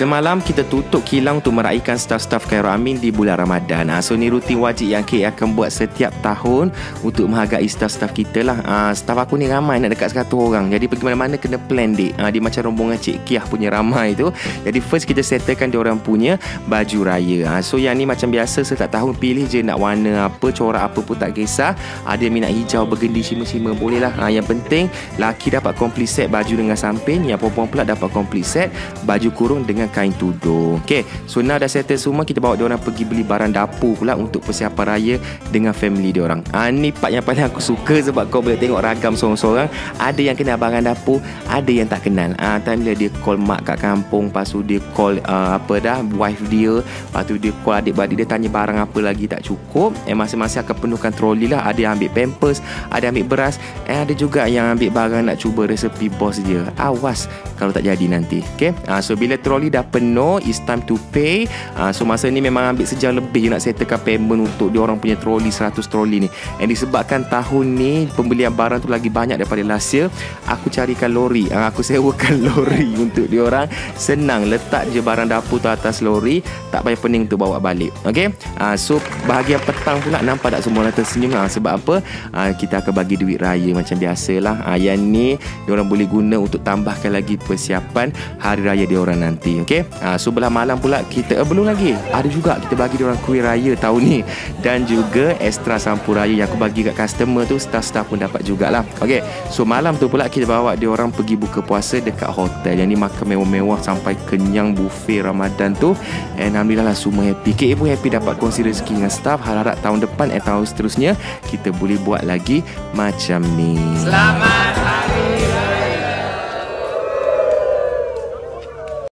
semalam kita tutup kilang untuk meraihkan staf-staf Khairul Amin di bulan Ramadan. So ni rutin wajib yang KL akan buat setiap tahun untuk menghargai staf-staf kita lah. Staf aku ni ramai, nak dekat 100 orang. Jadi pergi mana-mana kena plan date. Dia macam rombongan Cik Kiah punya ramai tu. Jadi first kita settlekan diorang punya baju raya. So yang ni macam biasa setiap tahun pilih je nak warna apa, corak apa pun tak kisah. Ada yang minat hijau, bergendi, shimmer-shimmer, boleh lah. Yang penting laki dapat complete set baju dengan samping, yang perempuan pula dapat complete set baju kurung dengan kain tudung. Okay, so now dah settle semua, kita bawa diorang pergi beli barang dapur pula untuk persiapan raya dengan family diorang. Ni part yang paling aku suka sebab kau boleh tengok ragam seorang-seorang. Ada yang kenal barang dapur, ada yang tak kenal. Time bila dia call mak kat kampung, lepas tu dia call wife dia, lepas tu dia call adik-beradik dia, tanya barang apa lagi tak cukup. Masing-masing akan penuhkan troli lah. Ada yang ambil pampers, ada yang ambil beras, ada juga yang ambil barang nak cuba resepi bos dia. Awas kalau tak jadi nanti. Okay, so bila troli dah penuh, it's time to pay. So masa ni memang ambil sejam lebih nak settlekan payment untuk diorang punya troli, 100 troli ni. And disebabkan tahun ni pembelian barang tu lagi banyak daripada last year, aku carikan lori, aku sewakan lori untuk diorang. Senang, letak je barang dapur tu atas lori, tak payah pening untuk bawa balik. Okay, so bahagian petang pula nampak tak semua orang tersenyum. Sebab apa? Kita akan bagi duit raya macam biasalah. Yang ni diorang boleh guna untuk tambahkan lagi persiapan hari raya diorang nanti. Okay, so belah malam pula kita belum lagi, ada juga kita bagi diorang kuih raya tahun ni, dan juga extra sampur raya yang aku bagi kat customer tu, staff-staff pun dapat jugalah. Okay, so malam tu pula kita bawa diorang pergi buka puasa dekat hotel. Yang ni makan mewah-mewah sampai kenyang, buffet Ramadan tu. And alhamdulillah lah semua happy. KA pun happy dapat kongsi rezeki dengan staff. Harap tahun depan tahun seterusnya kita boleh buat lagi macam ni. Selamat